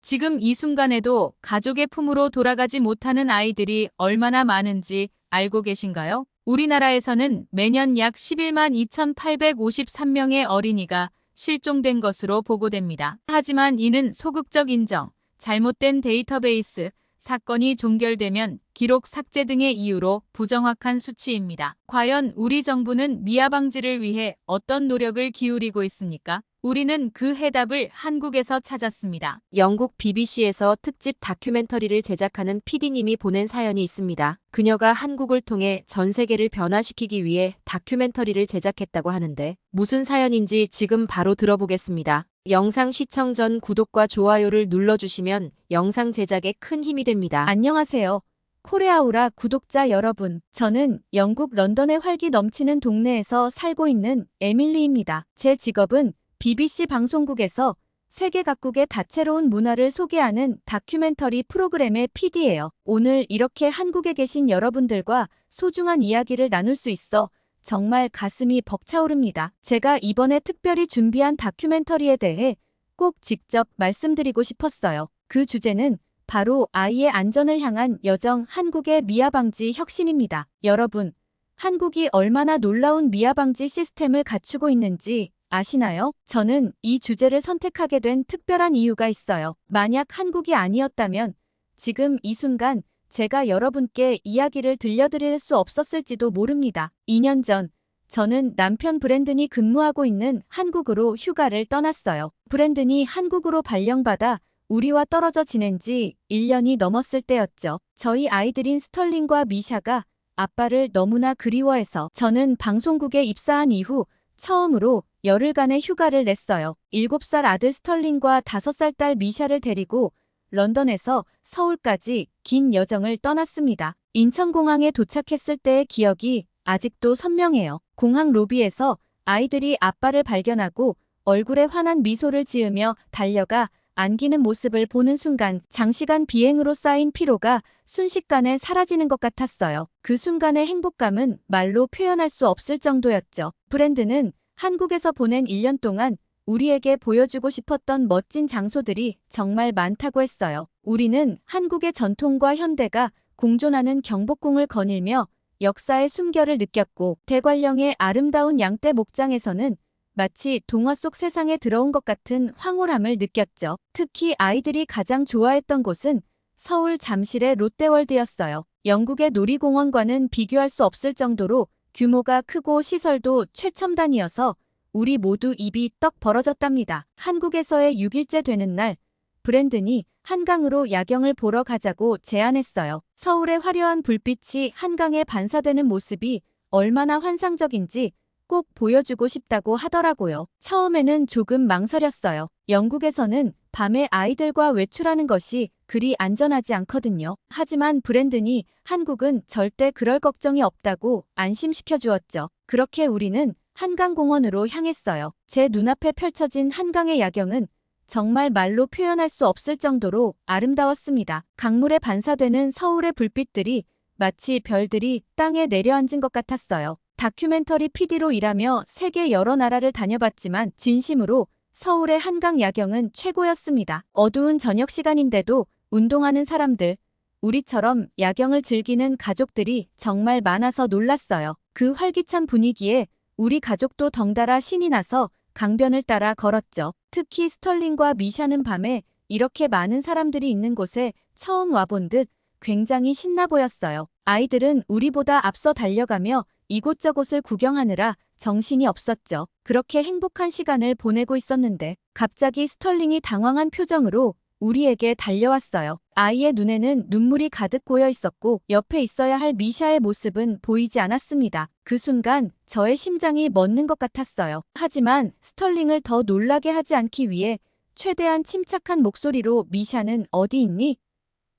지금 이 순간에도 가족의 품으로 돌아가지 못하는 아이들이 얼마나 많은지 알고 계신가요? 우리나라에서는 매년 약 11만 2,853명의 어린이가 실종된 것으로 보고됩니다. 하지만 이는 소극적 인정, 잘못된 데이터베이스, 사건이 종결되면 기록 삭제 등의 이유로 부정확한 수치입니다. 과연 우리 정부는 미아 방지를 위해 어떤 노력을 기울이고 있습니까? 우리는 그 해답을 한국에서 찾았습니다. 영국 BBC에서 특집 다큐멘터리를 제작하는 PD님이 보낸 사연이 있습니다. 그녀가 한국을 통해 전 세계를 변화시키기 위해 다큐멘터리를 제작했다고 하는데 무슨 사연인지 지금 바로 들어보겠습니다. 영상 시청 전 구독과 좋아요를 눌러주시면 영상 제작에 큰 힘이 됩니다. 안녕하세요. 코레아우라 구독자 여러분. 저는 영국 런던의 활기 넘치는 동네에서 살고 있는 에밀리입니다. 제 직업은 BBC 방송국에서 세계 각국의 다채로운 문화를 소개하는 다큐멘터리 프로그램의 PD예요. 오늘 이렇게 한국에 계신 여러분들과 소중한 이야기를 나눌 수 있어 정말 가슴이 벅차오릅니다. 제가 이번에 특별히 준비한 다큐멘터리에 대해 꼭 직접 말씀드리고 싶었어요. 그 주제는 바로 아이의 안전을 향한 여정 한국의 미아 방지 혁신입니다. 여러분, 한국이 얼마나 놀라운 미아 방지 시스템을 갖추고 있는지 아시나요? 저는 이 주제를 선택하게 된 특별한 이유가 있어요. 만약 한국이 아니었다면 지금 이 순간 제가 여러분께 이야기를 들려드릴 수 없었을지도 모릅니다. 2년 전 저는 남편 브랜든이 근무하고 있는 한국으로 휴가를 떠났어요. 브랜든이 한국으로 발령받아 우리와 떨어져 지낸 지 1년이 넘었을 때였죠. 저희 아이들인 스털링과 미샤가 아빠를 너무나 그리워해서 저는 방송국에 입사한 이후 처음으로 열흘간의 휴가를 냈어요. 7살 아들 스털링과 5살 딸 미샤를 데리고 런던에서 서울까지 긴 여정을 떠났습니다. 인천공항에 도착했을 때의 기억이 아직도 선명해요. 공항 로비에서 아이들이 아빠를 발견하고 얼굴에 환한 미소를 지으며 달려가 안기는 모습을 보는 순간 장시간 비행으로 쌓인 피로가 순식간에 사라지는 것 같았어요. 그 순간의 행복감은 말로 표현할 수 없을 정도였죠. 브랜드는 한국에서 보낸 1년 동안 우리에게 보여주고 싶었던 멋진 장소들이 정말 많다고 했어요. 우리는 한국의 전통과 현대가 공존하는 경복궁을 거닐며 역사의 숨결을 느꼈고 대관령의 아름다운 양떼 목장에서는 마치 동화 속 세상에 들어온 것 같은 황홀함을 느꼈죠. 특히 아이들이 가장 좋아했던 곳은 서울 잠실의 롯데월드였어요. 영국의 놀이공원과는 비교할 수 없을 정도로 규모가 크고 시설도 최첨단이어서 우리 모두 입이 떡 벌어졌답니다. 한국에서의 6일째 되는 날, 브랜든이 한강으로 야경을 보러 가자고 제안했어요. 서울의 화려한 불빛이 한강에 반사되는 모습이 얼마나 환상적인지 꼭 보여주고 싶다고 하더라고요. 처음에는 조금 망설였어요. 영국에서는 밤에 아이들과 외출하는 것이 그리 안전하지 않거든요. 하지만 브랜든이 한국은 절대 그럴 걱정이 없다고 안심시켜 주었죠. 그렇게 우리는 한강공원으로 향했어요. 제 눈앞에 펼쳐진 한강의 야경은 정말 말로 표현할 수 없을 정도로 아름다웠습니다. 강물에 반사되는 서울의 불빛들이 마치 별들이 땅에 내려앉은 것 같았어요. 다큐멘터리 PD로 일하며 세계 여러 나라를 다녀봤지만 진심으로 서울의 한강 야경은 최고였습니다. 어두운 저녁 시간인데도 운동하는 사람들, 우리처럼 야경을 즐기는 가족들이 정말 많아서 놀랐어요. 그 활기찬 분위기에 우리 가족도 덩달아 신이 나서 강변을 따라 걸었죠. 특히 스털링과 미샤는 밤에 이렇게 많은 사람들이 있는 곳에 처음 와본 듯 굉장히 신나 보였어요. 아이들은 우리보다 앞서 달려가며 이곳저곳을 구경하느라 정신이 없었죠. 그렇게 행복한 시간을 보내고 있었는데 갑자기 스털링이 당황한 표정으로 우리에게 달려왔어요. 아이의 눈에는 눈물이 가득 고여 있었고 옆에 있어야 할 미샤의 모습은 보이지 않았습니다. 그 순간 저의 심장이 멎는 것 같았어요. 하지만 스털링을 더 놀라게 하지 않기 위해 최대한 침착한 목소리로 미샤는 어디 있니?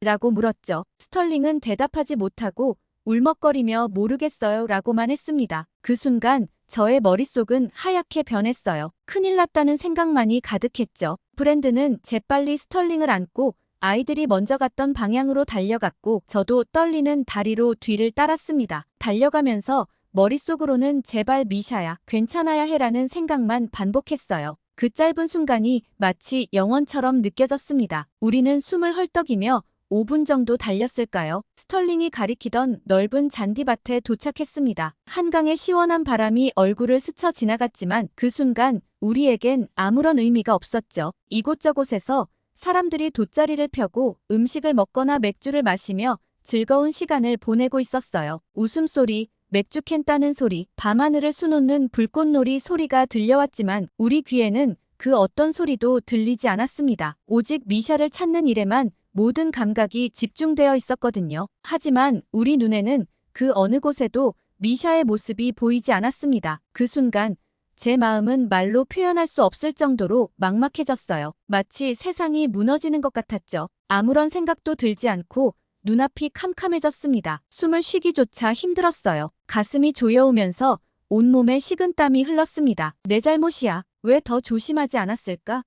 라고 물었죠. 스털링은 대답하지 못하고 울먹거리며 모르겠어요 라고만 했습니다. 그 순간 저의 머릿속은 하얗게 변했어요. 큰일 났다는 생각만이 가득했죠. 브랜드는 재빨리 스털링을 안고 아이들이 먼저 갔던 방향으로 달려갔고 저도 떨리는 다리로 뒤를 따랐습니다. 달려가면서 머릿속으로는 제발 미샤야, 괜찮아야 해라는 생각만 반복했어요. 그 짧은 순간이 마치 영원처럼 느껴졌습니다. 우리는 숨을 헐떡이며 5분 정도 달렸을까요? 스털링이 가리키던 넓은 잔디밭에 도착했습니다. 한강의 시원한 바람이 얼굴을 스쳐 지나갔지만 그 순간 우리에겐 아무런 의미가 없었죠. 이곳저곳에서 사람들이 돗자리를 펴고 음식을 먹거나 맥주를 마시며 즐거운 시간을 보내고 있었어요. 웃음소리, 맥주캔 따는 소리, 밤하늘을 수놓는 불꽃놀이 소리가 들려왔지만 우리 귀에는 그 어떤 소리도 들리지 않았습니다. 오직 미샤를 찾는 일에만 모든 감각이 집중되어 있었거든요. 하지만 우리 눈에는 그 어느 곳에도 미샤의 모습이 보이지 않았습니다. 그 순간 제 마음은 말로 표현할 수 없을 정도로 막막해졌어요. 마치 세상이 무너지는 것 같았죠. 아무런 생각도 들지 않고 눈앞이 캄캄해졌습니다. 숨을 쉬기조차 힘들었어요. 가슴이 조여오면서 온몸에 식은땀이 흘렀습니다. 내 잘못이야. 왜 더 조심하지 않았을까?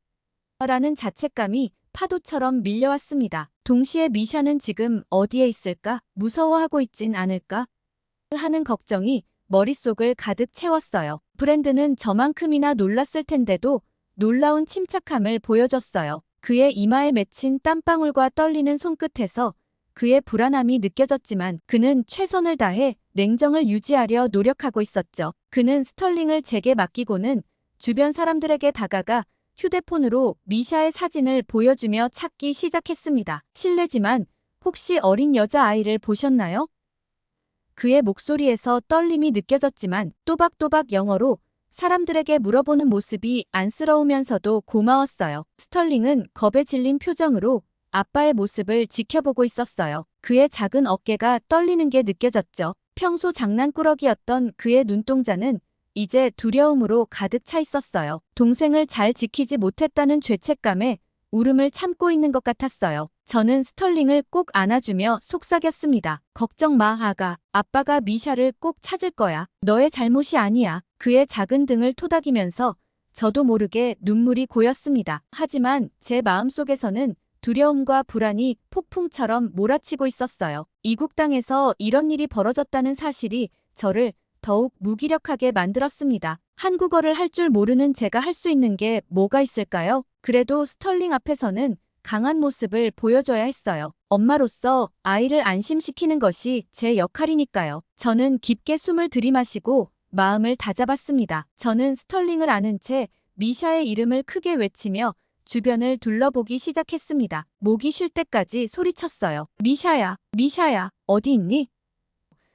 라는 자책감이 파도처럼 밀려왔습니다. 동시에 미샤는 지금 어디에 있을까? 무서워하고 있진 않을까? 하는 걱정이 머릿속을 가득 채웠어요. 브랜드는 저만큼이나 놀랐을 텐데도 놀라운 침착함을 보여줬어요. 그의 이마에 맺힌 땀방울과 떨리는 손끝에서 그의 불안함이 느껴졌지만 그는 최선을 다해 냉정을 유지하려 노력하고 있었죠. 그는 스털링을 제게 맡기고는 주변 사람들에게 다가가 휴대폰으로 미샤의 사진을 보여주며 찾기 시작했습니다. 실례지만 혹시 어린 여자아이를 보셨나요? 그의 목소리에서 떨림이 느껴졌지만 또박또박 영어로 사람들에게 물어보는 모습이 안쓰러우면서도 고마웠어요. 스털링은 겁에 질린 표정으로 아빠의 모습을 지켜보고 있었어요. 그의 작은 어깨가 떨리는 게 느껴졌죠. 평소 장난꾸러기였던 그의 눈동자는 이제 두려움으로 가득 차 있었어요. 동생을 잘 지키지 못했다는 죄책감에 울음을 참고 있는 것 같았어요. 저는 스털링을 꼭 안아주며 속삭였습니다. 걱정 마, 아가. 아빠가 미샤를 꼭 찾을 거야. 너의 잘못이 아니야. 그의 작은 등을 토닥이면서 저도 모르게 눈물이 고였습니다. 하지만 제 마음속에서는 두려움과 불안이 폭풍처럼 몰아치고 있었어요. 이국 땅에서 이런 일이 벌어졌다는 사실이 저를 더욱 무기력하게 만들었습니다. 한국어를 할 줄 모르는 제가 할 수 있는 게 뭐가 있을까요? 그래도 스털링 앞에서는 강한 모습을 보여줘야 했어요. 엄마로서 아이를 안심시키는 것이 제 역할이니까요. 저는 깊게 숨을 들이마시고 마음을 다잡았습니다. 저는 스털링을 아는 채 미샤의 이름을 크게 외치며 주변을 둘러보기 시작했습니다. 목이 쉴 때까지 소리쳤어요. 미샤야, 미샤야, 어디 있니?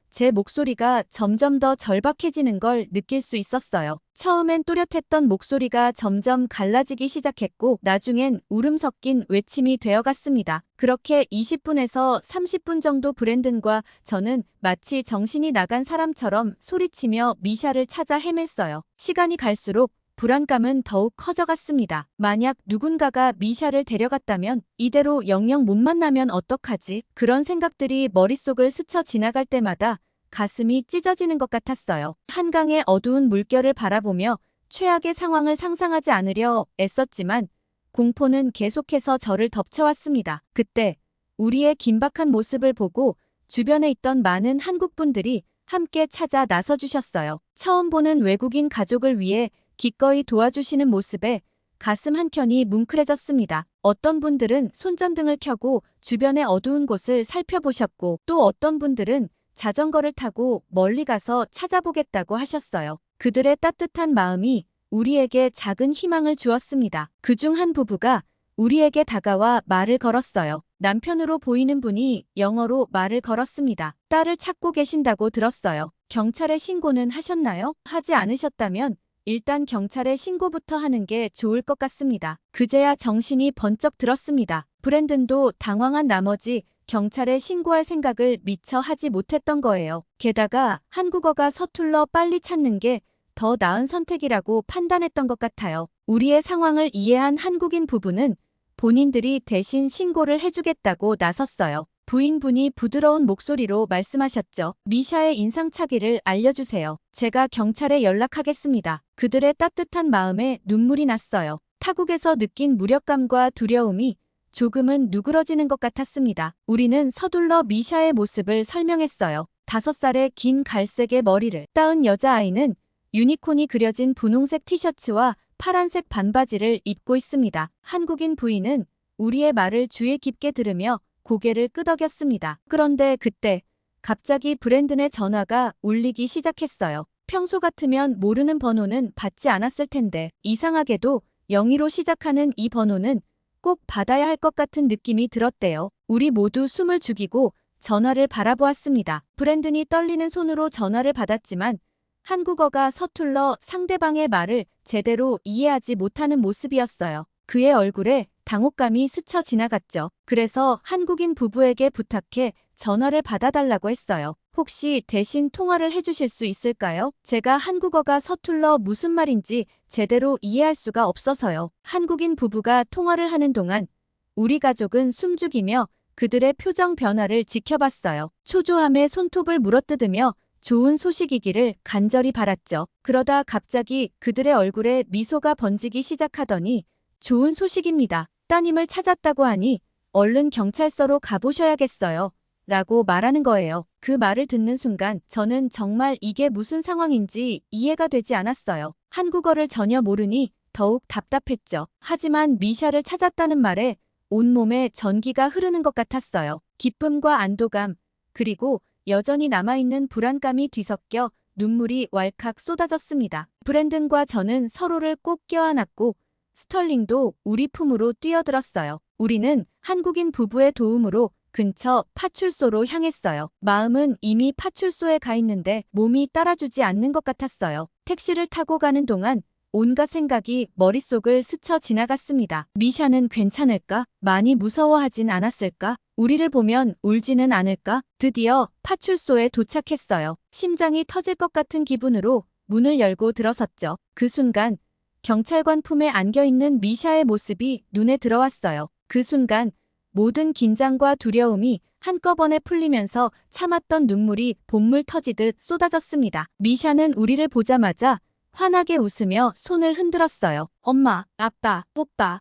제 목소리가 점점 더 절박해지는 걸 느낄 수 있었어요. 처음엔 또렷했던 목소리가 점점 갈라지기 시작했고 나중엔 울음 섞인 외침이 되어갔습니다. 그렇게 20분에서 30분 정도 브랜든과 저는 마치 정신이 나간 사람처럼 소리치며 미샤를 찾아 헤맸어요. 시간이 갈수록 불안감은 더욱 커져갔습니다. 만약 누군가가 미샤를 데려갔다면 이대로 영영 못 만나면 어떡하지? 그런 생각들이 머릿속을 스쳐 지나갈 때마다 가슴이 찢어지는 것 같았어요. 한강의 어두운 물결을 바라보며 최악의 상황을 상상하지 않으려 애썼지만 공포는 계속해서 저를 덮쳐왔습니다. 그때 우리의 긴박한 모습을 보고 주변에 있던 많은 한국분들이 함께 찾아 나서주셨어요. 처음 보는 외국인 가족을 위해 기꺼이 도와주시는 모습에 가슴 한켠이 뭉클해졌습니다. 어떤 분들은 손전등을 켜고 주변의 어두운 곳을 살펴보셨고 또 어떤 분들은 자전거를 타고 멀리 가서 찾아보겠다고 하셨어요. 그들의 따뜻한 마음이 우리에게 작은 희망을 주었습니다. 그중 한 부부가 우리에게 다가와 말을 걸었어요. 남편으로 보이는 분이 영어로 말을 걸었습니다. 딸을 찾고 계신다고 들었어요. 경찰에 신고는 하셨나요? 하지 않으셨다면 일단 경찰에 신고부터 하는 게 좋을 것 같습니다. 그제야 정신이 번쩍 들었습니다. 브랜든도 당황한 나머지 경찰에 신고할 생각을 미처 하지 못했던 거예요. 게다가 한국어가 서툴러 빨리 찾는 게 더 나은 선택이라고 판단했던 것 같아요. 우리의 상황을 이해한 한국인 부부는 본인들이 대신 신고를 해주겠다고 나섰어요. 부인분이 부드러운 목소리로 말씀하셨죠. 미샤의 인상착의를 알려주세요. 제가 경찰에 연락하겠습니다. 그들의 따뜻한 마음에 눈물이 났어요. 타국에서 느낀 무력감과 두려움이 조금은 누그러지는 것 같았습니다. 우리는 서둘러 미샤의 모습을 설명했어요. 5살의 긴 갈색의 머리를 따은 여자아이는 유니콘이 그려진 분홍색 티셔츠와 파란색 반바지를 입고 있습니다. 한국인 부인은 우리의 말을 주의 깊게 들으며 고개를 끄덕였습니다. 그런데 그때 갑자기 브랜든의 전화가 울리기 시작했어요. 평소 같으면 모르는 번호는 받지 않았을 텐데 이상하게도 02로 시작하는 이 번호는 꼭 받아야 할 것 같은 느낌이 들었대요. 우리 모두 숨을 죽이고 전화를 바라보았습니다. 브랜든이 떨리는 손으로 전화를 받았지만 한국어가 서툴러 상대방의 말을 제대로 이해하지 못하는 모습이었어요. 그의 얼굴에 당혹감이 스쳐 지나갔죠. 그래서 한국인 부부에게 부탁해 전화를 받아달라고 했어요. 혹시 대신 통화를 해주실 수 있을까요? 제가 한국어가 서툴러 무슨 말인지 제대로 이해할 수가 없어서요. 한국인 부부가 통화를 하는 동안 우리 가족은 숨죽이며 그들의 표정 변화를 지켜봤어요. 초조함에 손톱을 물어뜯으며 좋은 소식이기를 간절히 바랐죠. 그러다 갑자기 그들의 얼굴에 미소가 번지기 시작하더니 좋은 소식입니다. 따님을 찾았다고 하니 얼른 경찰서로 가보셔야겠어요. 라고 말하는 거예요. 그 말을 듣는 순간 저는 정말 이게 무슨 상황인지 이해가 되지 않았어요. 한국어를 전혀 모르니 더욱 답답했죠. 하지만 미샤를 찾았다는 말에 온몸에 전기가 흐르는 것 같았어요. 기쁨과 안도감, 그리고 여전히 남아있는 불안감이 뒤섞여 눈물이 왈칵 쏟아졌습니다. 브랜든과 저는 서로를 꼭 껴안았고 스털링도 우리 품으로 뛰어들었어요. 우리는 한국인 부부의 도움으로 근처 파출소로 향했어요. 마음은 이미 파출소에 가 있는데 몸이 따라주지 않는 것 같았어요. 택시를 타고 가는 동안 온갖 생각이 머릿속을 스쳐 지나갔습니다. 미샤는 괜찮을까? 많이 무서워하진 않았을까? 우리를 보면 울지는 않을까? 드디어 파출소에 도착했어요. 심장이 터질 것 같은 기분으로 문을 열고 들어섰죠. 그 순간 경찰관 품에 안겨있는 미샤의 모습이 눈에 들어왔어요. 그 순간 모든 긴장과 두려움이 한꺼번에 풀리면서 참았던 눈물이 봇물 터지듯 쏟아졌습니다. 미샤는 우리를 보자마자 환하게 웃으며 손을 흔들었어요. 엄마, 아빠, 오빠.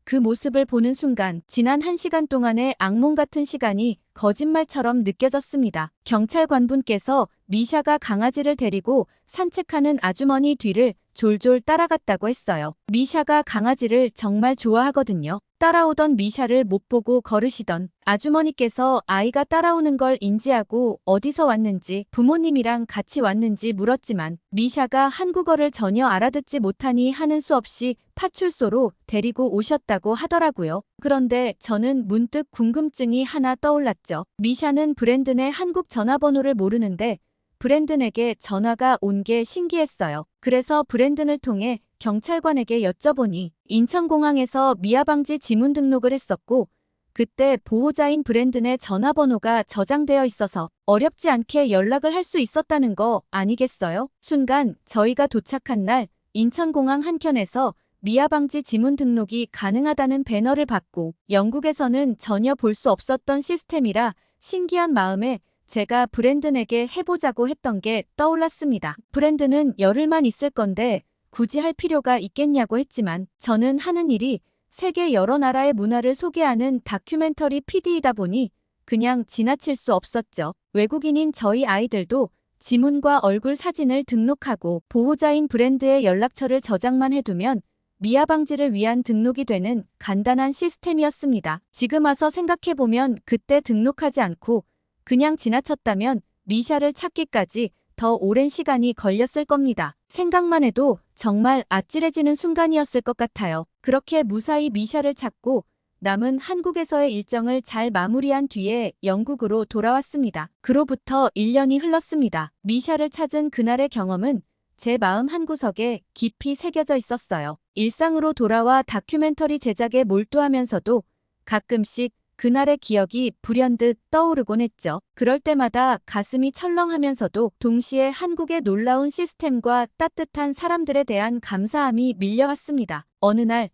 그 모습을 보는 순간 지난 1시간 동안의 악몽 같은 시간이 거짓말처럼 느껴졌습니다. 경찰관분께서 미샤가 강아지를 데리고 산책하는 아주머니 뒤를 졸졸 따라갔다고 했어요. 미샤가 강아지를 정말 좋아하거든요. 따라오던 미샤를 못 보고 걸으시던 아주머니께서 아이가 따라오는 걸 인지하고 어디서 왔는지 부모님이랑 같이 왔는지 물었지만 미샤가 한국어를 전혀 알아듣지 못하니 하는 수 없이 파출소로 데리고 오셨다고 하더라고요. 그런데 저는 문득 궁금증이 하나 떠올랐죠. 미샤는 브랜든의 한국 전화번호를 모르는데 브랜든에게 전화가 온 게 신기했어요. 그래서 브랜든을 통해 경찰관에게 여쭤보니 인천공항에서 미아방지 지문 등록을 했었고 그때 보호자인 브랜든의 전화번호가 저장되어 있어서 어렵지 않게 연락을 할 수 있었다는 거 아니겠어요? 순간 저희가 도착한 날 인천공항 한켠에서 미아방지 지문 등록이 가능하다는 배너를 받고 영국에서는 전혀 볼 수 없었던 시스템이라 신기한 마음에 제가 브랜든에게 해보자고 했던 게 떠올랐습니다. 브랜든은 열흘만 있을 건데 굳이 할 필요가 있겠냐고 했지만 저는 하는 일이 세계 여러 나라의 문화를 소개하는 다큐멘터리 PD이다 보니 그냥 지나칠 수 없었죠. 외국인인 저희 아이들도 지문과 얼굴 사진을 등록하고 보호자인 브랜드의 연락처를 저장만 해두면 미아 방지를 위한 등록이 되는 간단한 시스템이었습니다. 지금 와서 생각해보면 그때 등록하지 않고 그냥 지나쳤다면 미샤를 찾기까지 더 오랜 시간이 걸렸을 겁니다. 생각만 해도 정말 아찔해지는 순간이었을 것 같아요. 그렇게 무사히 미샤를 찾고 남은 한국에서의 일정을 잘 마무리한 뒤에 영국으로 돌아왔습니다. 그로부터 1년이 흘렀습니다. 미샤를 찾은 그날의 경험은 제 마음 한구석에 깊이 새겨져 있었어요. 일상으로 돌아와 다큐멘터리 제작에 몰두하면서도 가끔씩 그날의 기억이 불현듯 떠오르곤 했죠. 그럴 때마다 가슴이 철렁하면서도 동시에 한국의 놀라운 시스템과 따뜻한 사람들에 대한 감사함이 밀려왔습니다. 어느 날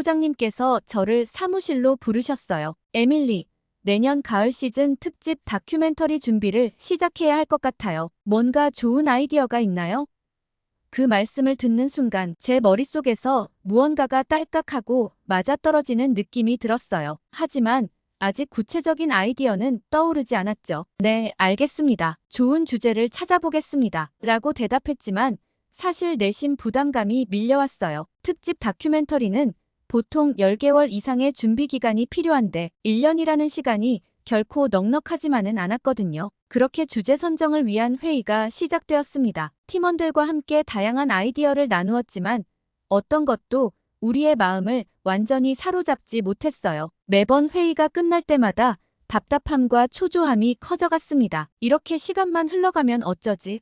본부장님께서 저를 사무실로 부르셨어요. 에밀리, 내년 가을 시즌 특집 다큐멘터리 준비를 시작해야 할 것 같아요. 뭔가 좋은 아이디어가 있나요? 그 말씀을 듣는 순간 제 머릿속에서 무언가가 딸깍하고 맞아떨어지는 느낌이 들었어요. 하지만 아직 구체적인 아이디어는 떠오르지 않았죠. 네, 알겠습니다. 좋은 주제를 찾아보겠습니다. 라고 대답했지만 사실 내심 부담감이 밀려왔어요. 특집 다큐멘터리는 보통 10개월 이상의 준비 기간이 필요한데 1년이라는 시간이 결코 넉넉하지만은 않았거든요. 그렇게 주제 선정을 위한 회의가 시작되었습니다. 팀원들과 함께 다양한 아이디어를 나누었지만 어떤 것도 우리의 마음을 완전히 사로잡지 못했어요. 매번 회의가 끝날 때마다 답답함과 초조함이 커져갔습니다. 이렇게 시간만 흘러가면 어쩌지?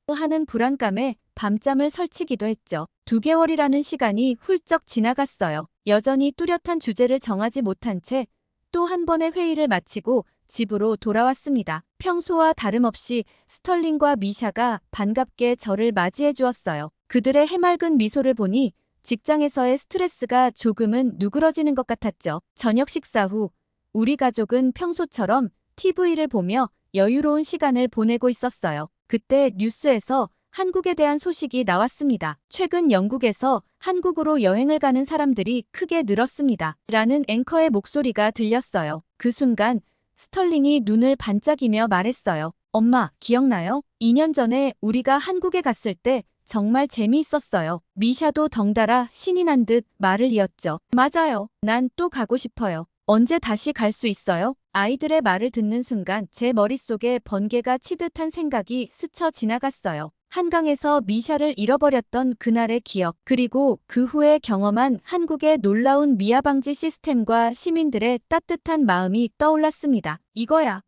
하는 불안감에 밤잠을 설치기도 했죠. 2개월이라는 시간이 훌쩍 지나갔어요. 여전히 뚜렷한 주제를 정하지 못한 채 또 한 번의 회의를 마치고 집으로 돌아왔습니다. 평소와 다름없이 스털링과 미샤가 반갑게 저를 맞이해 주었어요. 그들의 해맑은 미소를 보니 직장에서의 스트레스가 조금은 누그러지는 것 같았죠. 저녁 식사 후 우리 가족은 평소처럼 TV를 보며 여유로운 시간을 보내고 있었어요. 그때 뉴스에서 한국에 대한 소식이 나왔습니다. 최근 영국에서 한국으로 여행을 가는 사람들이 크게 늘었습니다. 라는 앵커의 목소리가 들렸어요. 그 순간 스털링이 눈을 반짝이며 말했어요. 엄마, 기억나요? 2년 전에 우리가 한국에 갔을 때 정말 재미있었어요. 미샤도 덩달아 신이 난 듯 말을 이었죠. 맞아요. 난 또 가고 싶어요. 언제 다시 갈 수 있어요? 아이들의 말을 듣는 순간 제 머릿속에 번개가 치듯한 생각이 스쳐 지나갔어요. 한강에서 미샤를 잃어버렸던 그날의 기억, 그리고 그 후에 경험한 한국의 놀라운 미아 방지 시스템과 시민들의 따뜻한 마음이 떠올랐습니다. 이거야.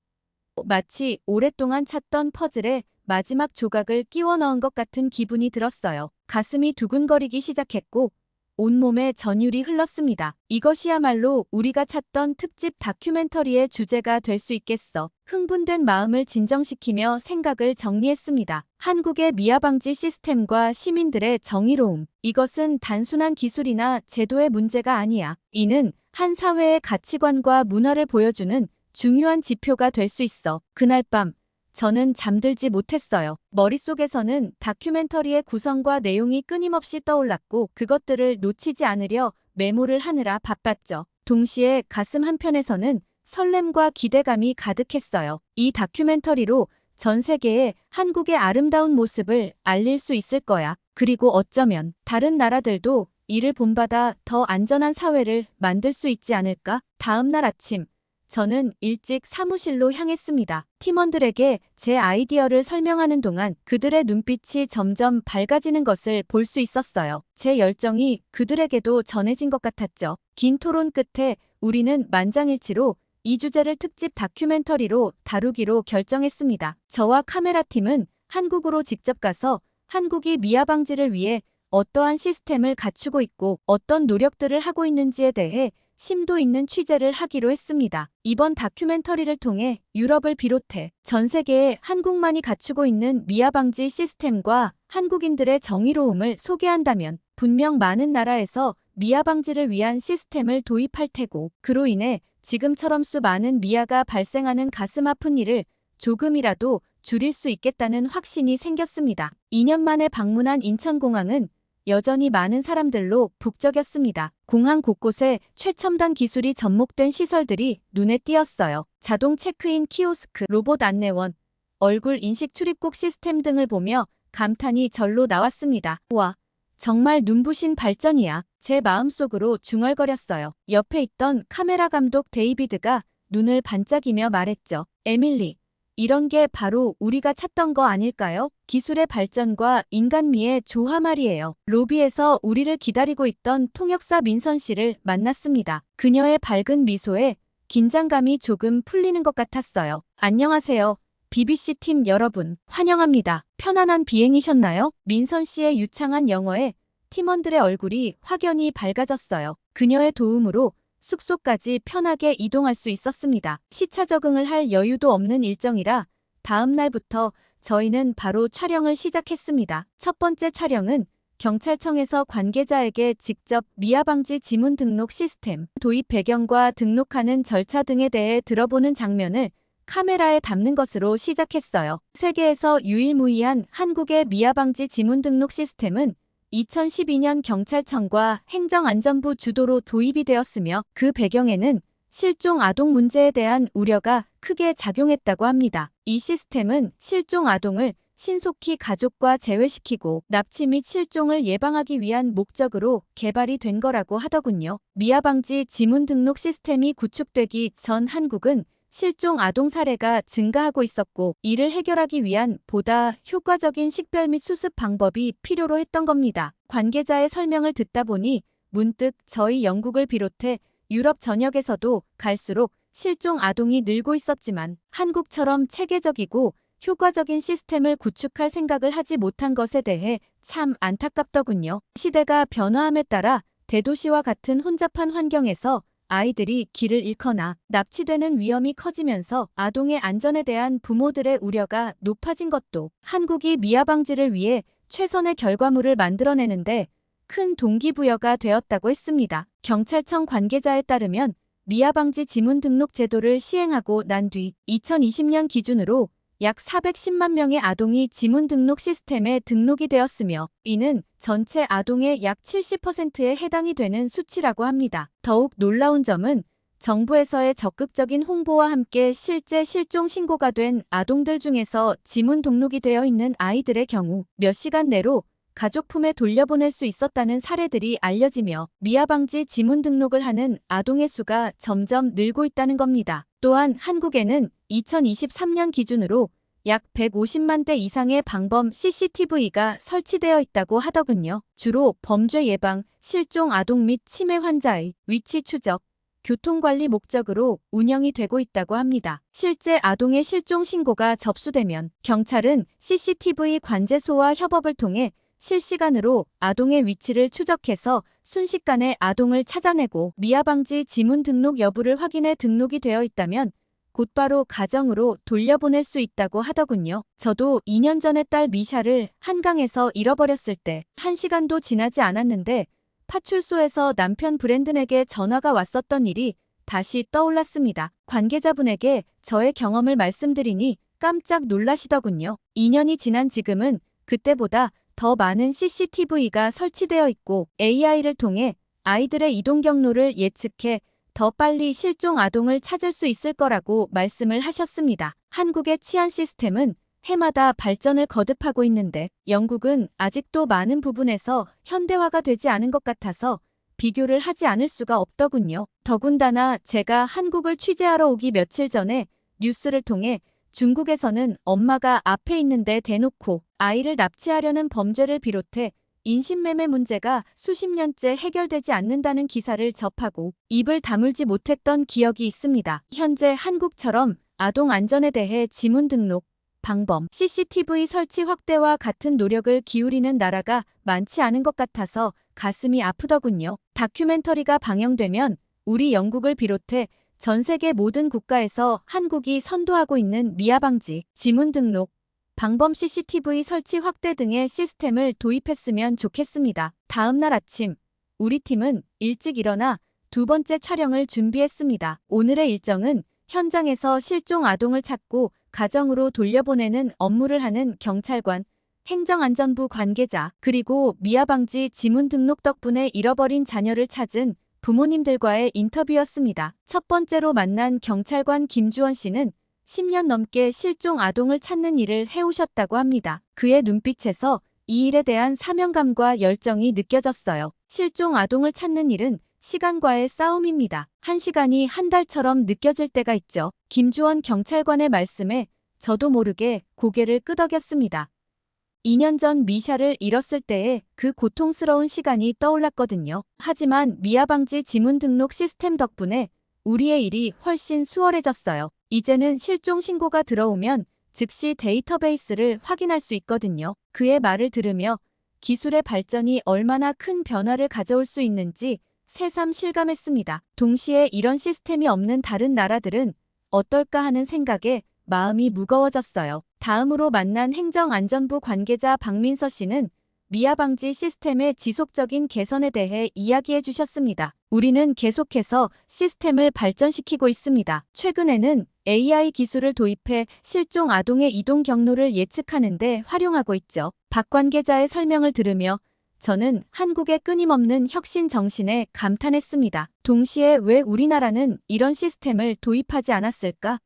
마치 오랫동안 찾던 퍼즐에 마지막 조각을 끼워 넣은 것 같은 기분이 들었어요. 가슴이 두근거리기 시작했고 온몸에 전율이 흘렀습니다. 이것이야말로 우리가 찾던 특집 다큐멘터리의 주제가 될 수 있겠어. 흥분된 마음을 진정시키며 생각을 정리했습니다. 한국의 미아 방지 시스템과 시민들의 정의로움. 이것은 단순한 기술이나 제도의 문제가 아니야. 이는 한 사회의 가치관과 문화를 보여주는 중요한 지표가 될 수 있어. 그날 밤 저는 잠들지 못했어요. 머릿속에서는 다큐멘터리의 구성과 내용이 끊임없이 떠올랐고 그것들을 놓치지 않으려 메모를 하느라 바빴죠. 동시에 가슴 한편에서는 설렘과 기대감이 가득했어요. 이 다큐멘터리로 전 세계에 한국의 아름다운 모습을 알릴 수 있을 거야. 그리고 어쩌면 다른 나라들도 이를 본받아 더 안전한 사회를 만들 수 있지 않을까? 다음 날 아침 저는 일찍 사무실로 향했습니다. 팀원들에게 제 아이디어를 설명하는 동안 그들의 눈빛이 점점 밝아지는 것을 볼 수 있었어요. 제 열정이 그들에게도 전해진 것 같았죠. 긴 토론 끝에 우리는 만장일치로 이 주제를 특집 다큐멘터리로 다루기로 결정했습니다. 저와 카메라팀은 한국으로 직접 가서 한국이 미아 방지를 위해 어떠한 시스템을 갖추고 있고 어떤 노력들을 하고 있는지에 대해 심도 있는 취재를 하기로 했습니다. 이번 다큐멘터리를 통해 유럽을 비롯해 전 세계에 한국만이 갖추고 있는 미아 방지 시스템과 한국인들의 정의로움을 소개한다면 분명 많은 나라에서 미아 방지를 위한 시스템을 도입할 테고 그로 인해 지금처럼 수많은 미아가 발생하는 가슴 아픈 일을 조금이라도 줄일 수 있겠다는 확신이 생겼습니다. 2년 만에 방문한 인천공항은 여전히 많은 사람들로 북적였습니다. 공항 곳곳에 최첨단 기술이 접목된 시설들이 눈에 띄었어요. 자동 체크인 키오스크, 로봇 안내원, 얼굴 인식 출입국 시스템 등을 보며 감탄이 절로 나왔습니다. 와, 정말 눈부신 발전이야. 제 마음속으로 중얼거렸어요. 옆에 있던 카메라 감독 데이비드가 눈을 반짝이며 말했죠. 에밀리, 이런 게 바로 우리가 찾던 거 아닐까요? 기술의 발전과 인간미의 조화 말이에요. 로비에서 우리를 기다리고 있던 통역사 민선 씨를 만났습니다. 그녀의 밝은 미소에 긴장감이 조금 풀리는 것 같았어요. 안녕하세요. BBC 팀 여러분, 환영합니다. 편안한 비행이셨나요? 민선 씨의 유창한 영어에 팀원들의 얼굴이 확연히 밝아졌어요. 그녀의 도움으로 숙소까지 편하게 이동할 수 있었습니다. 시차 적응을 할 여유도 없는 일정이라 다음 날부터 저희는 바로 촬영을 시작했습니다. 첫 번째 촬영은 경찰청에서 관계자에게 직접 미아 방지 지문 등록 시스템, 도입 배경과 등록하는 절차 등에 대해 들어보는 장면을 카메라에 담는 것으로 시작했어요. 세계에서 유일무이한 한국의 미아 방지 지문 등록 시스템은 2012년 경찰청과 행정안전부 주도로 도입이 되었으며 그 배경에는 실종 아동 문제에 대한 우려가 크게 작용했다고 합니다. 이 시스템은 실종 아동을 신속히 가족과 재회시키고 납치 및 실종을 예방하기 위한 목적으로 개발이 된 거라고 하더군요. 미아방지 지문 등록 시스템이 구축되기 전 한국은 실종 아동 사례가 증가하고 있었고 이를 해결하기 위한 보다 효과적인 식별 및 수습 방법이 필요로 했던 겁니다. 관계자의 설명을 듣다 보니 문득 저희 영국을 비롯해 유럽 전역에서도 갈수록 실종 아동이 늘고 있었지만 한국처럼 체계적이고 효과적인 시스템을 구축할 생각을 하지 못한 것에 대해 참 안타깝더군요. 시대가 변화함에 따라 대도시와 같은 혼잡한 환경에서 아이들이 길을 잃거나 납치되는 위험이 커지면서 아동의 안전에 대한 부모들의 우려가 높아진 것도 한국이 미아 방지를 위해 최선의 결과물을 만들어내는데 큰 동기부여가 되었다고 했습니다. 경찰청 관계자에 따르면 미아 방지 지문 등록 제도를 시행하고 난 뒤 2020년 기준으로 약 410만 명의 아동이 지문 등록 시스템에 등록이 되었으며 이는 전체 아동의 약 70%에 해당이 되는 수치라고 합니다. 더욱 놀라운 점은 정부에서의 적극적인 홍보와 함께 실제 실종 신고가 된 아동들 중에서 지문 등록이 되어 있는 아이들의 경우 몇 시간 내로 가족 품에 돌려보낼 수 있었다는 사례들이 알려지며 미아 방지 지문 등록을 하는 아동의 수가 점점 늘고 있다는 겁니다. 또한 한국에는 2023년 기준으로 약 150만 대 이상의 방범 CCTV가 설치되어 있다고 하더군요. 주로 범죄 예방, 실종 아동 및 치매 환자의 위치 추적, 교통관리 목적으로 운영이 되고 있다고 합니다. 실제 아동의 실종 신고가 접수되면 경찰은 CCTV 관제소와 협업을 통해 실시간으로 아동의 위치를 추적해서 순식간에 아동을 찾아내고 미아 방지 지문 등록 여부를 확인해 등록이 되어 있다면 곧바로 가정으로 돌려보낼 수 있다고 하더군요. 저도 2년 전에 딸 미샤를 한강에서 잃어버렸을 때 1시간도 지나지 않았는데 파출소에서 남편 브랜든에게 전화가 왔었던 일이 다시 떠올랐습니다. 관계자분에게 저의 경험을 말씀드리니 깜짝 놀라시더군요. 2년이 지난 지금은 그때보다 더 많은 CCTV가 설치되어 있고 AI를 통해 아이들의 이동 경로를 예측해 더 빨리 실종 아동을 찾을 수 있을 거라고 말씀을 하셨습니다. 한국의 치안 시스템은 해마다 발전을 거듭하고 있는데 영국은 아직도 많은 부분에서 현대화가 되지 않은 것 같아서 비교를 하지 않을 수가 없더군요. 더군다나 제가 한국을 취재하러 오기 며칠 전에 뉴스를 통해 중국에서는 엄마가 앞에 있는데 대놓고 아이를 납치하려는 범죄를 비롯해 인신매매 문제가 수십 년째 해결되지 않는다는 기사를 접하고 입을 다물지 못했던 기억이 있습니다. 현재 한국처럼 아동 안전에 대해 지문 등록, 방범, CCTV 설치 확대와 같은 노력을 기울이는 나라가 많지 않은 것 같아서 가슴이 아프더군요. 다큐멘터리가 방영되면 우리 영국을 비롯해 전 세계 모든 국가에서 한국이 선도하고 있는 미아 방지, 지문 등록, 방범 CCTV 설치 확대 등의 시스템을 도입했으면 좋겠습니다. 다음 날 아침, 우리 팀은 일찍 일어나 두 번째 촬영을 준비했습니다. 오늘의 일정은 현장에서 실종 아동을 찾고 가정으로 돌려보내는 업무를 하는 경찰관, 행정안전부 관계자, 그리고 미아 방지 지문 등록 덕분에 잃어버린 자녀를 찾은 부모님들과의 인터뷰였습니다. 첫 번째로 만난 경찰관 김주원 씨는 10년 넘게 실종 아동을 찾는 일을 해오셨다고 합니다. 그의 눈빛에서 이 일에 대한 사명감과 열정이 느껴졌어요. 실종 아동을 찾는 일은 시간과의 싸움입니다. 한 시간이 한 달처럼 느껴질 때가 있죠. 김주원 경찰관의 말씀에 저도 모르게 고개를 끄덕였습니다. 2년 전 미샤를 잃었을 때의 그 고통스러운 시간이 떠올랐거든요. 하지만 미아 방지 지문 등록 시스템 덕분에 우리의 일이 훨씬 수월해졌어요. 이제는 실종 신고가 들어오면 즉시 데이터베이스를 확인할 수 있거든요. 그의 말을 들으며 기술의 발전이 얼마나 큰 변화를 가져올 수 있는지 새삼 실감했습니다. 동시에 이런 시스템이 없는 다른 나라들은 어떨까 하는 생각에 마음이 무거워졌어요. 다음으로 만난 행정안전부 관계자 박민서 씨는 미아 방지 시스템의 지속적인 개선에 대해 이야기해 주셨습니다. 우리는 계속해서 시스템을 발전시키고 있습니다. 최근에는 AI 기술을 도입해 실종 아동의 이동 경로를 예측하는 데 활용하고 있죠. 박 관계자의 설명을 들으며 저는 한국의 끊임없는 혁신 정신에 감탄했습니다. 동시에 왜 우리나라는 이런 시스템을 도입하지 않았을까?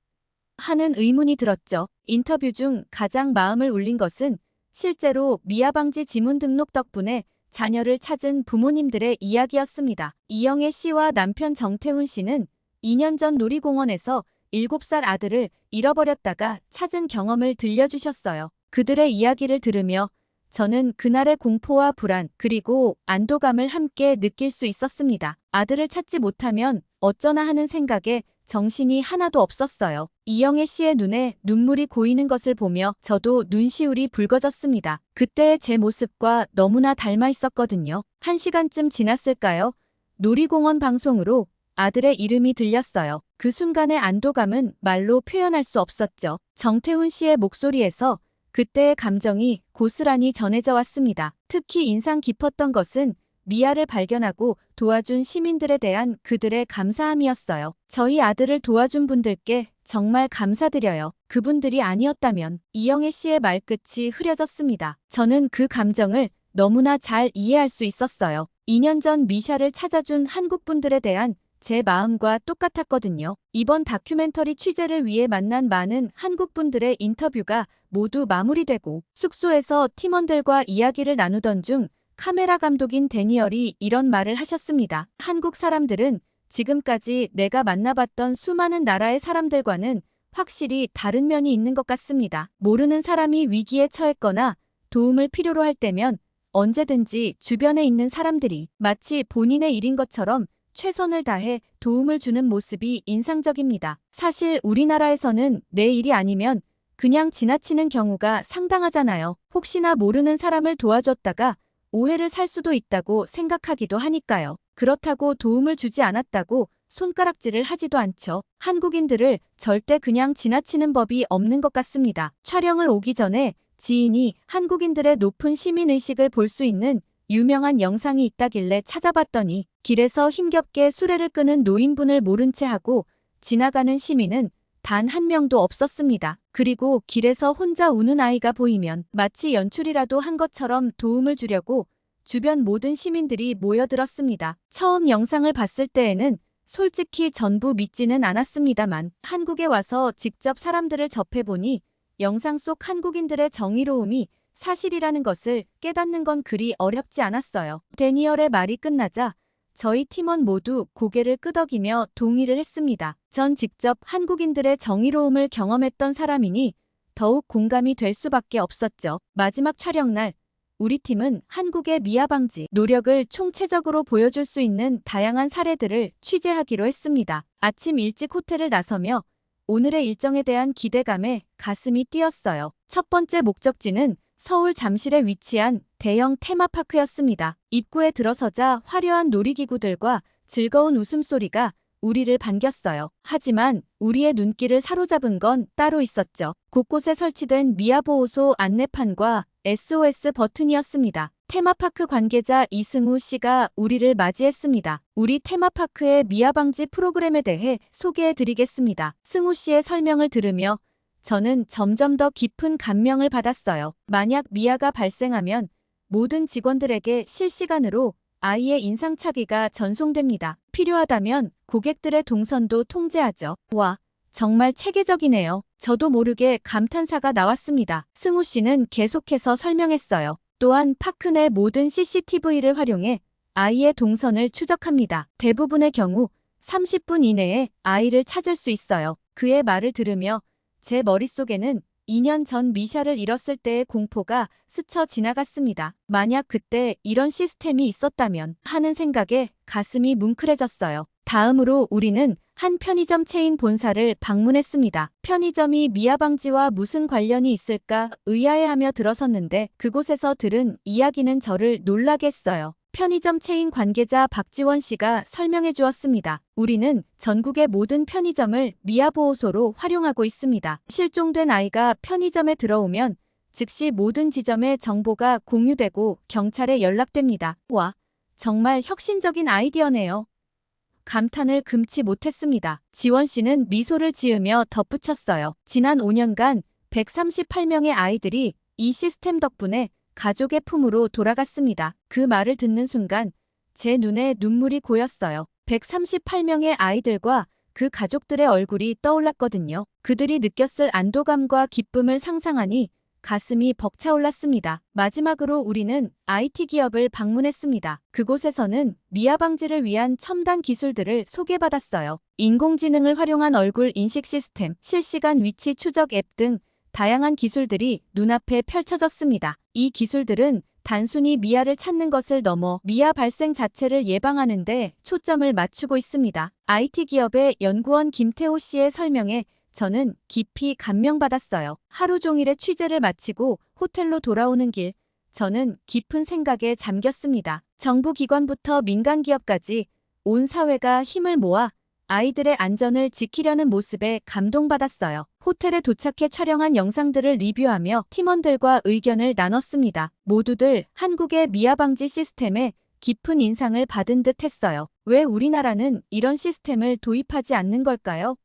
하는 의문이 들었죠. 인터뷰 중 가장 마음을 울린 것은 실제로 미아방지 지문 등록 덕분에 자녀를 찾은 부모님들의 이야기였습니다. 이영애 씨와 남편 정태훈 씨는 2년 전 놀이공원에서 7살 아들을 잃어버렸다가 찾은 경험을 들려주셨어요. 그들의 이야기를 들으며 저는 그날의 공포와 불안 그리고 안도감을 함께 느낄 수 있었습니다. 아들을 찾지 못하면 어쩌나 하는 생각에 정신이 하나도 없었어요. 이영애 씨의 눈에 눈물이 고이는 것을 보며 저도 눈시울이 붉어졌습니다. 그때의 제 모습과 너무나 닮아 있었거든요. 1시간쯤 지났을까요? 놀이공원 방송으로 아들의 이름이 들렸어요. 그 순간의 안도감은 말로 표현할 수 없었죠. 정태훈 씨의 목소리에서 그때의 감정이 고스란히 전해져 왔습니다. 특히 인상 깊었던 것은 미아를 발견하고 도와준 시민들에 대한 그들의 감사함이었어요. 저희 아들을 도와준 분들께 정말 감사드려요. 그분들이 아니었다면 이영애 씨의 말끝이 흐려졌습니다. 저는 그 감정을 너무나 잘 이해할 수 있었어요. 2년 전 미샤를 찾아준 한국분들에 대한 제 마음과 똑같았거든요. 이번 다큐멘터리 취재를 위해 만난 많은 한국분들의 인터뷰가 모두 마무리되고 숙소에서 팀원들과 이야기를 나누던 중 카메라 감독인 데니얼이 이런 말을 하셨습니다. 한국 사람들은 지금까지 내가 만나봤던 수많은 나라의 사람들과는 확실히 다른 면이 있는 것 같습니다. 모르는 사람이 위기에 처했거나 도움을 필요로 할 때면 언제든지 주변에 있는 사람들이 마치 본인의 일인 것처럼 최선을 다해 도움을 주는 모습이 인상적입니다. 사실 우리나라에서는 내 일이 아니면 그냥 지나치는 경우가 상당하잖아요. 혹시나 모르는 사람을 도와줬다가 오해를 살 수도 있다고 생각하기도 하니까요. 그렇다고 도움을 주지 않았다고 손가락질을 하지도 않죠. 한국인들을 절대 그냥 지나치는 법이 없는 것 같습니다. 촬영을 오기 전에 지인이 한국인들의 높은 시민의식을 볼 수 있는 유명한 영상이 있다길래 찾아봤더니 길에서 힘겹게 수레를 끄는 노인분을 모른 채 하고 지나가는 시민은 단 한 명도 없었습니다. 그리고 길에서 혼자 우는 아이가 보이면 마치 연출이라도 한 것처럼 도움을 주려고 주변 모든 시민들이 모여들었습니다. 처음 영상을 봤을 때에는 솔직히 전부 믿지는 않았습니다만 한국에 와서 직접 사람들을 접해보니 영상 속 한국인들의 정의로움이 사실이라는 것을 깨닫는 건 그리 어렵지 않았어요. 데니얼의 말이 끝나자 저희 팀원 모두 고개를 끄덕이며 동의를 했습니다. 전 직접 한국인들의 정의로움을 경험했던 사람이니 더욱 공감이 될 수밖에 없었죠. 마지막 촬영날 우리 팀은 한국의 미아 방지 노력을 총체적으로 보여줄 수 있는 다양한 사례들을 취재하기로 했습니다. 아침 일찍 호텔을 나서며 오늘의 일정에 대한 기대감에 가슴이 뛰었어요. 첫 번째 목적지는 서울 잠실에 위치한 대형 테마파크였습니다. 입구에 들어서자 화려한 놀이기구들과 즐거운 웃음소리가 우리를 반겼어요. 하지만 우리의 눈길을 사로잡은 건 따로 있었죠. 곳곳에 설치된 미아보호소 안내판과 SOS 버튼이었습니다. 테마파크 관계자 이승우 씨가 우리를 맞이했습니다. 우리 테마파크의 미아방지 프로그램에 대해 소개해드리겠습니다. 승우 씨의 설명을 들으며 저는 점점 더 깊은 감명을 받았어요. 만약 미아가 발생하면 모든 직원들에게 실시간으로 아이의 인상착의가 전송됩니다. 필요하다면 고객들의 동선도 통제하죠. 와, 정말 체계적이네요. 저도 모르게 감탄사가 나왔습니다. 승우 씨는 계속해서 설명했어요. 또한 파크 내 모든 CCTV를 활용해 아이의 동선을 추적합니다. 대부분의 경우 30분 이내에 아이를 찾을 수 있어요. 그의 말을 들으며 제 머릿속에는 2년 전 미샤를 잃었을 때의 공포가 스쳐 지나갔습니다. 만약 그때 이런 시스템이 있었다면 하는 생각에 가슴이 뭉클해졌어요. 다음으로 우리는 한 편의점 체인 본사를 방문했습니다. 편의점이 미아 방지와 무슨 관련이 있을까 의아해하며 들어섰는데 그곳에서 들은 이야기는 저를 놀라게 했어요. 편의점 체인 관계자 박지원 씨가 설명해 주었습니다. 우리는 전국의 모든 편의점을 미아보호소로 활용하고 있습니다. 실종된 아이가 편의점에 들어오면 즉시 모든 지점의 정보가 공유되고 경찰에 연락됩니다. 와, 정말 혁신적인 아이디어네요. 감탄을 금치 못했습니다. 지원 씨는 미소를 지으며 덧붙였어요. 지난 5년간 138명의 아이들이 이 시스템 덕분에 가족의 품으로 돌아갔습니다. 그 말을 듣는 순간 제 눈에 눈물이 고였어요. 138명의 아이들과 그 가족들의 얼굴이 떠올랐거든요. 그들이 느꼈을 안도감과 기쁨을 상상하니 가슴이 벅차올랐습니다. 마지막으로 우리는 IT 기업을 방문했습니다. 그곳에서는 미아 방지를 위한 첨단 기술들을 소개받았어요. 인공지능을 활용한 얼굴 인식 시스템, 실시간 위치 추적 앱 등 다양한 기술들이 눈앞에 펼쳐졌습니다. 이 기술들은 단순히 미아를 찾는 것을 넘어 미아 발생 자체를 예방하는 데 초점을 맞추고 있습니다. IT 기업의 연구원 김태호 씨의 설명에 저는 깊이 감명받았어요. 하루 종일의 취재를 마치고 호텔로 돌아오는 길, 저는 깊은 생각에 잠겼습니다. 정부 기관부터 민간 기업까지 온 사회가 힘을 모아 아이들의 안전을 지키려는 모습에 감동받았어요. 호텔에 도착해 촬영한 영상들을 리뷰하며 팀원들과 의견을 나눴습니다. 모두들 한국의 미아 방지 시스템에 깊은 인상을 받은 듯 했어요. 왜 우리나라는 이런 시스템을 도입하지 않는 걸까요?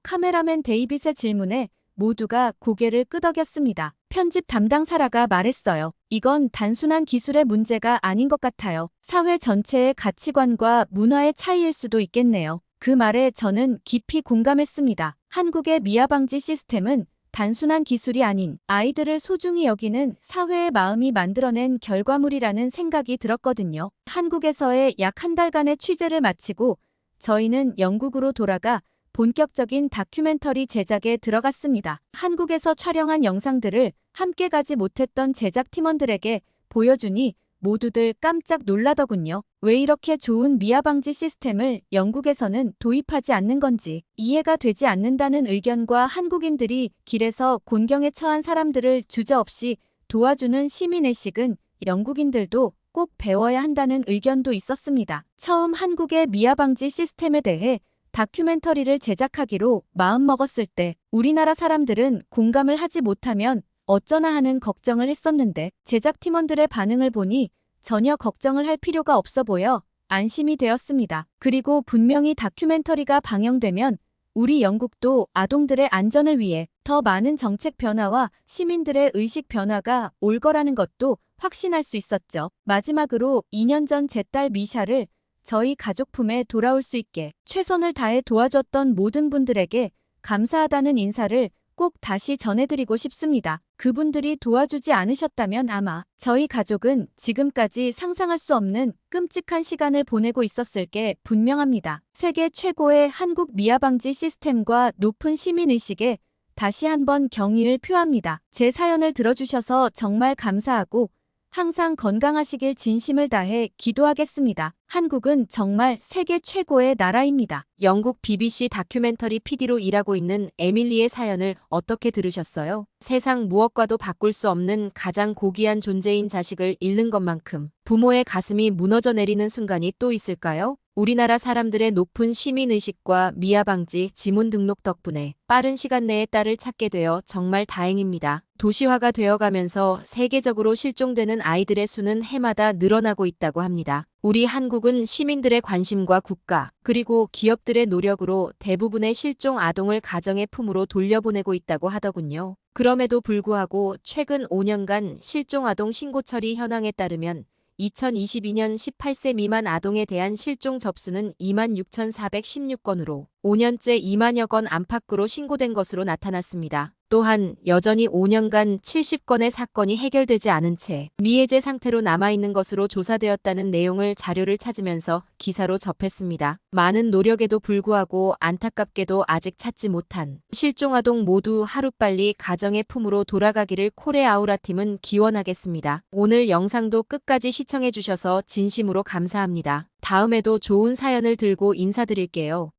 카메라맨 데이빗의 질문에 모두가 고개를 끄덕였습니다. 편집 담당 사라가 말했어요. 이건 단순한 기술의 문제가 아닌 것 같아요. 사회 전체의 가치관과 문화의 차이일 수도 있겠네요. 그 말에 저는 깊이 공감했습니다. 한국의 미아 방지 시스템은 단순한 기술이 아닌 아이들을 소중히 여기는 사회의 마음이 만들어낸 결과물이라는 생각이 들었거든요. 한국에서의 약 한 달간의 취재를 마치고 저희는 영국으로 돌아가 본격적인 다큐멘터리 제작에 들어갔습니다. 한국에서 촬영한 영상들을 함께 가지 못했던 제작팀원들에게 보여주니 모두들 깜짝 놀라더군요. 왜 이렇게 좋은 미아 방지 시스템을 영국에서는 도입하지 않는 건지 이해가 되지 않는다는 의견과 한국인들이 길에서 곤경에 처한 사람들을 주저없이 도와주는 시민의식은 영국인들도 꼭 배워야 한다는 의견도 있었습니다. 처음 한국의 미아 방지 시스템에 대해 다큐멘터리를 제작하기로 마음먹었을 때 우리나라 사람들은 공감을 하지 못하면 어쩌나 하는 걱정을 했었는데 제작팀원들의 반응을 보니 전혀 걱정을 할 필요가 없어 보여 안심이 되었습니다. 그리고 분명히 다큐멘터리가 방영되면 우리 영국도 아동들의 안전을 위해 더 많은 정책 변화와 시민들의 의식 변화가 올 거라는 것도 확신할 수 있었죠. 마지막으로 2년 전 제 딸 미샤를 저희 가족 품에 돌아올 수 있게 최선을 다해 도와줬던 모든 분들에게 감사하다는 인사를 꼭 다시 전해드리고 싶습니다. 그분들이 도와주지 않으셨다면 아마 저희 가족은 지금까지 상상할 수 없는 끔찍한 시간을 보내고 있었을 게 분명합니다. 세계 최고의 한국 미아 방지 시스템과 높은 시민의식에 다시 한번 경의를 표합니다. 제 사연을 들어주셔서 정말 감사하고 항상 건강하시길 진심을 다해 기도하겠습니다. 한국은 정말 세계 최고의 나라입니다. 영국 BBC 다큐멘터리 PD로 일하고 있는 에밀리의 사연을 어떻게 들으셨어요? 세상 무엇과도 바꿀 수 없는 가장 고귀한 존재인 자식을 잃는 것만큼 부모의 가슴이 무너져 내리는 순간이 또 있을까요? 우리나라 사람들의 높은 시민의식과 미아 방지 지문 등록 덕분에 빠른 시간 내에 딸을 찾게 되어 정말 다행입니다. 도시화가 되어가면서 세계적으로 실종되는 아이들의 수는 해마다 늘어나고 있다고 합니다. 우리 한국은 시민들의 관심과 국가, 그리고 기업들의 노력으로 대부분의 실종 아동을 가정의 품으로 돌려보내고 있다고 하더군요. 그럼에도 불구하고 최근 5년간 실종 아동 신고 처리 현황에 따르면 2022년 18세 미만 아동에 대한 실종 접수는 26,416건으로 5년째 2만여 건 안팎으로 신고된 것으로 나타났습니다. 또한 여전히 5년간 70건의 사건이 해결되지 않은 채 미해제 상태로 남아있는 것으로 조사되었다는 내용을 자료를 찾으면서 기사로 접했습니다. 많은 노력에도 불구하고 안타깝게도 아직 찾지 못한 실종아동 모두 하루빨리 가정의 품으로 돌아가기를 코레아우라 팀은 기원하겠습니다. 오늘 영상도 끝까지 시청해주셔서 진심으로 감사합니다. 다음에도 좋은 사연을 들고 인사드릴게요.